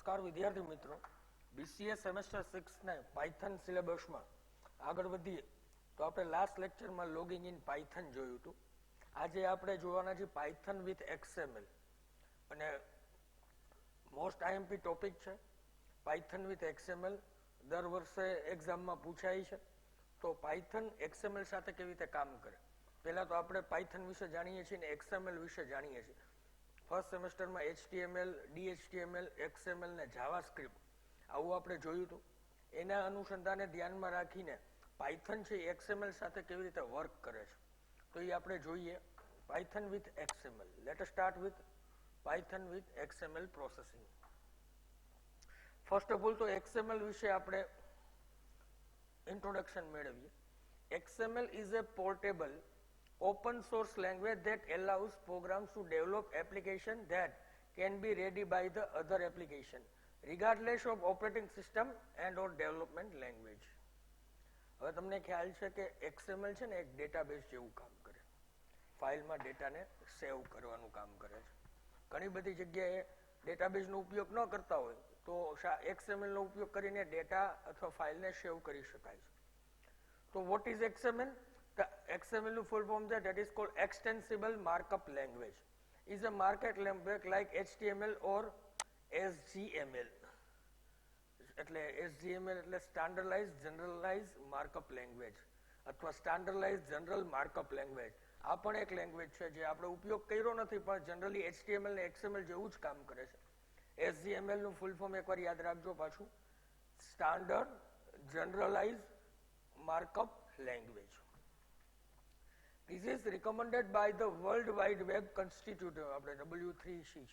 નમસ્કાર વિદ્યાર્થી મિત્રો, બીસીએ સેમેસ્ટર 6 ને પાયથન સિલેબસમાં આગળ વધીએ તો આપણે લાસ્ટ લેક્ચરમાં લોગિંગ ઇન પાયથન જોયું હતું. આજે આપણે જોવાના છે પાયથન વિથ એક્સએમએલ અને મોસ્ટ આઈએમપી ટોપિક છે પાયથન વિથ એક્સએમએલ. દર વર્ષે એક્ઝામમાં પૂછાય છે. તો પાયથન એક્સએમએલ સાથે કેવી રીતે કામ કરે, પહેલા તો આપણે પાયથન વિશે જાણીએ છીએ ને એક્સએમએલ વિશે જાણીએ છીએ. ફર્સ્ટ સેમેસ્ટરમાં HTML, DHTML, XML ને જાવાસ્ક્રિપ્ટ આવું આપણે જોયું હતું. એના અનુસંધાને ધ્યાનમાં રાખીને પાયથન છે XML સાથે કેવી રીતે વર્ક કરે છે તો એ આપણે જોઈએ. Python with XML. Let us start with Python with XML processing. First of all તો XML વિશે આપણે ઇન્ટ્રોડક્શન મેળવીએ. XML is a portable open source language that allows programs to develop application that can be ready by the other application regardless of operating system and or development language. હવે તમને ખ્યાલ છે કે XML છે ને એક database જેવું કામ કરે, ફાઇલમાં ડેટાને સેવ કરવાનું કામ કરે છે. ઘણી બધી જગ્યાએ ડેટાબેઝનો ઉપયોગ ન કરતા હોય તો XML નો ઉપયોગ કરીને ડેટા અથવા ફાઇલને સેવ કરી શકાય છે. તો what is XML? The XML full form that is called Extensible Markup Language. Is a markup language like HTML or SGML. એટલે SGML એટલે Standardized Generalized Markup Language અથવા Standardized General Markup Language. આ પણ એક લેંગ્વેજ છે જે આપણે ઉપયોગ કર્યો નથી પણ જનરલી HTML ને XML જેવું જ કામ કરે છે. SGML નું ફૂલ ફોર્મ એકવાર યાદ રાખજો પાછું, Standard Generalized Markup Language. This is recommended by the World Wide Web Constitute, W3C,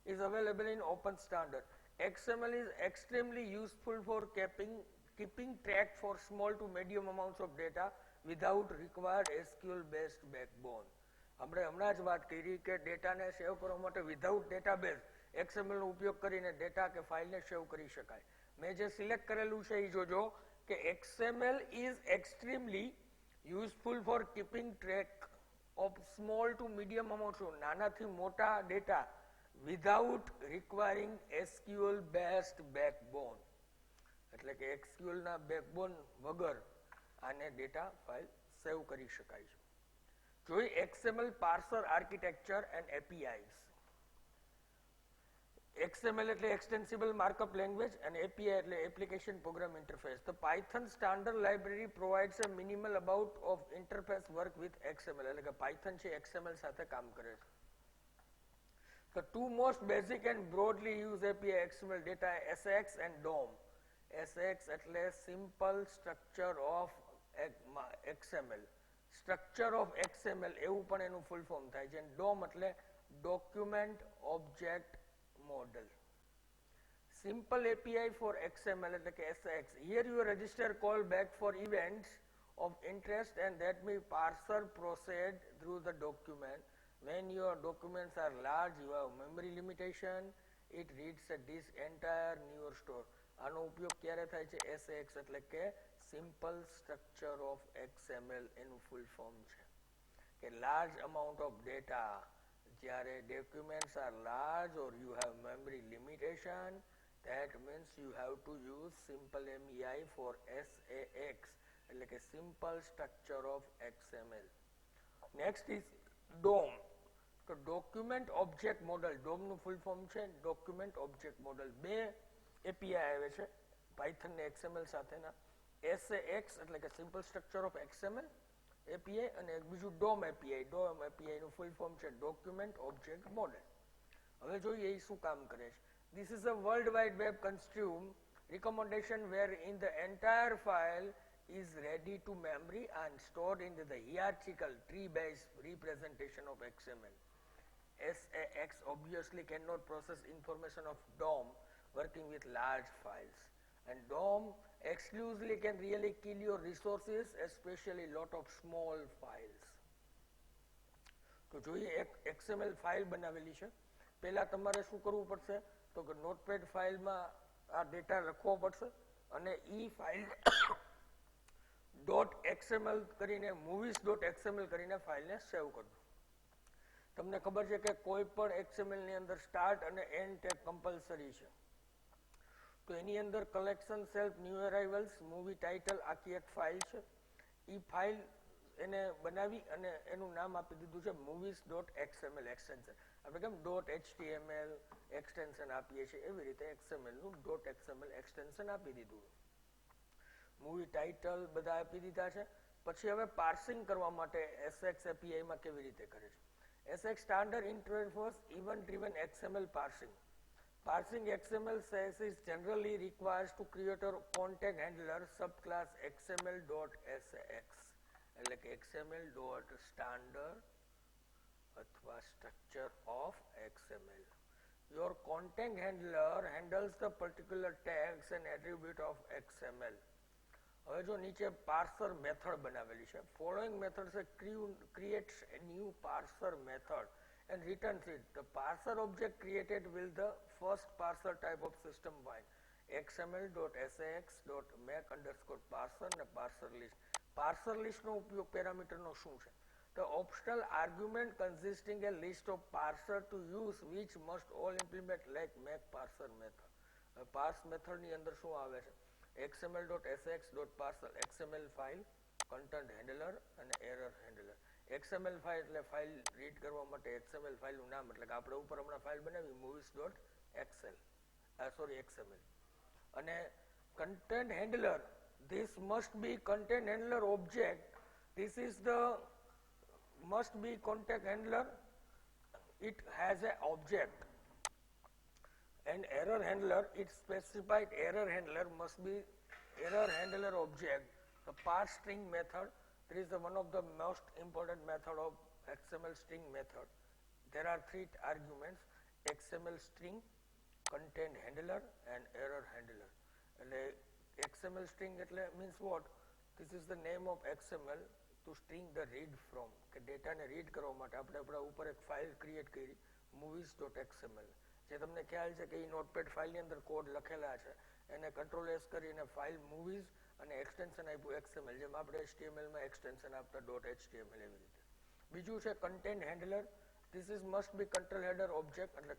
is available in open standard. XML is extremely useful for keeping track for small to medium amounts of data without required SQL based backbone. આપણે હમણાં જ વાત કરી કે ડેટાને સેવ કરવા માટે without database XML નો ઉપયોગ કરીને ડેટા કે ફાઇલને સેવ કરી શકાય. મેં જે સિલેક્ટ કરેલું છે એ જોજો કે XML is extremely useful for keeping track of small to medium amounts of નાનાથી મોટા data without requiring SQL based backbone. એટલે કે SQL ના બેકબોન વગર આને ડેટા ફાઇલ સેવ કરી શકાય છે. જોઈ XML parser architecture and APIs. XML એટલે Extensible Markup Language and API એટલે Application Program Interface. The Python standard library provides a minimal amount of interface work with XML. એટલે કે Python છે XML સાથે કામ કરે છે. The two most basic and broadly used API XML data SAX and DOM. SAX એટલે Simple Structure of XML. Structure of XML એવું પણ એનું ફૂલ ફોર્મ થાય છે. DOM એટલે Document Object Model. Simple API for XML એટલે કે SAX. Here you register callback for events of interest and that may parser proceed through the document. When your documents are large, you have memory limitation. It reads this entire new store. આનો ઉપયોગ ક્યારે થાય છે? SAX એટલે કે Simple Structure of XML એનું full form છે કે લાર્જ અમાઉન્ટ ઓફ ડેટા, જ્યારે documents are large or you have memory limitation, that means you have to use simple MEI for SAX એટલે કે Simple Structure of XML. Next is DOM. તો Document Object Model. DOM નું full form છે Document Object Model. બે API આવે છે Python ને XML સાથેના. SAX એટલે કે Simple Structure of XML API અને બીજું DOM API. DOM API નું ફૂલ ફોર્મ છે Document Object Model. હવે જોઈએ એ શું કામ કરે છે. This is a World Wide Web Consume recommendation wherein the entire file is ready to memory and stored in the hierarchical tree-based representation of XML. SAX obviously cannot process information of DOM working with large files, and DOM exclusively can really kill your resources, especially lot of small files. તો જોઈએ એક XML file બનાવેલી છે. પહેલા તમારે શું કરવું પડશે તો કે નોટપેડ ફાઇલમાં આ ડેટા લખવો પડશે અને ઈ ફાઇલ .xml કરીને movies.xml કરીને ફાઇલને સેવ કરજો. તમને ખબર છે કે કોઈ પણ XML ની અંદર સ્ટાર્ટ અને એન્ડ ટેગ કમ્પલસરી છે. તો એની અંદર collection self new arrivals movie title આખી એક ફાઇલ છે. એ ફાઇલ એને બનાવી અને એનું નામ આપી દીધું છે movies.xml એક્સટેન્શન. આપણે કેમ .html એક્સટેન્શન આપીએ છીએ એવી રીતે XML નું .xml એક્સટેન્શન આપી દીધું. મૂવી ટાઇટલ બધા આપી દીધા છે. પછી હવે પાર્સિંગ કરવા માટે SX API માં કેવી રીતે કરે છે. SX standard interface event driven XML parsing. Parsing XML says is generally requires to create a content handler subclass xml.sax એટલે કે xml.standard અથવા structure of XML. Your content handler handles the particular tags and attribute of XML. હવે જો નીચે parser method બનાવેલી છે. Following method creates a new parser method and returns it. The parser object created will the first parser type of system find xml.sax.make_parser અને parser list. Parser list નો ઉપયોગ parameter નો શું છે? The optional argument consisting a list of parser to use which must all implement like make parser method. Parse method ની અંદર શું આવે છે? xml.sax.parser XML file, content handler અને error handler. XML ફાઇલ એટલે ફાઇલ રીડ કરવા માટે XML ફાઇલનું નામ એટલે કે આપણે ઉપર હમણાં ફાઇલ બનાવી movies.xml અને content handler, this must be content handler object. This is the must be content handler. It has a object. And error handler, it specified error handler must be error handler object. The parse string method, there is one of the most important method of XML string method. There are three arguments: XML string, content handler and error handler. એટલે XML string એટલે means what? This is the name of XML to string the read from. કે ડેટાને read કરવા માટે આપણે આપણા ઉપર એક ફાઇલ ક્રિએટ કરી movies.xml. જે તમને ખ્યાલ છે કે એ નોટપેડ ફાઇલની અંદર કોડ લખેલા છે એને કંટ્રોલ એસ કરીને ફાઇલ મૂવીઝ અને એક્સટેન્શન આપ્યું XML, જેમ આપણે HTML માં એક્સટેન્શન આપતા .html એવી રીતે. બીજું છે content handler. This is must be control header object એટલે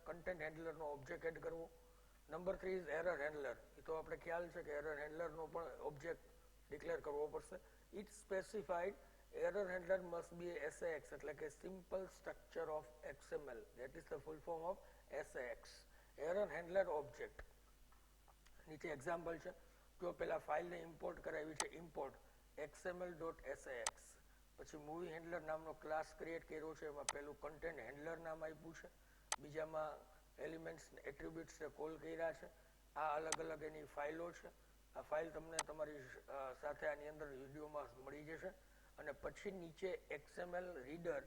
કન્ટેન્ટ હેન્ડલરનો ઓબ્જેક્ટ એડ કરવો. Number 3 is error handler. એ તો આપણે ખ્યાલ છે કે એરર હેન્ડલરનો પણ ઓબ્જેક્ટ ડિક્લેર કરવો પડશે. It specified error handler must be SAX એટલે કે simple structure of XML. That is the full form of SAX. Error handler object. નીચે એક્ઝામ્પલ છે. જો પેલા ફાઇલને ઇમ્પોર્ટ કરાવી છે import xml.sax, પછી મૂવી હેન્ડલર નામનો ક્લાસ ક્રિએટ કર્યો છે. એમાં પેલું કન્ટેન્ટ હેન્ડલર નામ આપ્યું છે, બીજામાં એલિમેન્ટ્સ એટ્રીબ્યુટ્સને કોલ કર્યા છે. આ અલગ અલગ એની ફાઇલો છે. આ ફાઇલ તમને તમારી સાથે આની અંદર વિડીયોમાં મળી જશે. અને પછી નીચે XML રીડર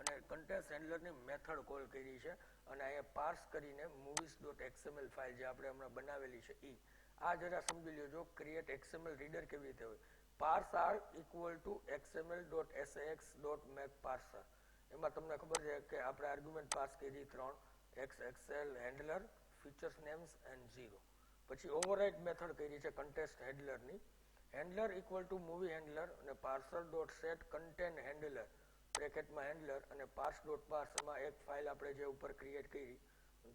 અને કન્ટેન્ટ હેન્ડલરની મેથડ કોલ કરી છે અને અહીંયા પાર્સ કરીને movies.xml ફાઇલ જે આપણે હમણાં બનાવેલી છે એ આ જરા સમજી લેજો. ક્રિએટ XML રીડર કેવી રીતે હોય. પાર્સ આર ઇક્વલ ટુ xml.sax.make_parser. એમાં તમને ખબર છે કે આપણે આર્ગ્યુમેન્ટ પાસ કરી 3 XXL handler, features names and 0. પછી ઓવરરાઇડ મેથડ કરી છે કન્ટેન્ટ હેન્ડલરની. Handler equal to movie handler અને parser.set content handler બ્રેકેટમાં હેન્ડલર અને parse.parse એમાં એક ફાઇલ આપણે જે ઉપર ક્રિએટ કરી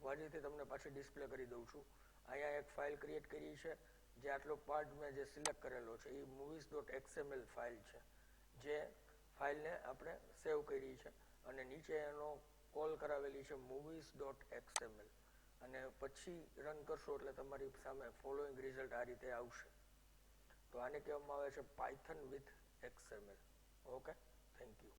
ફરીથી તમને પાછી ડિસ્પ્લે કરી દઉં છું. અહીંયા એક ફાઇલ ક્રિએટ કરી છે જે આટલો પાર્ટ મેં જે સિલેક્ટ કરેલો છે એ movies.xml ફાઇલ છે, જે ફાઇલને આપણે સેવ કરી છે અને નીચે એનો કોલ કરાવેલી છે movies.xml અને પછી રન કરશો એટલે તમારી સામે ફોલોઈંગ રિઝલ્ટ આ રીતે આવશે. તો આને કહેવામાં આવે છે Python with XML. Okay, thank you.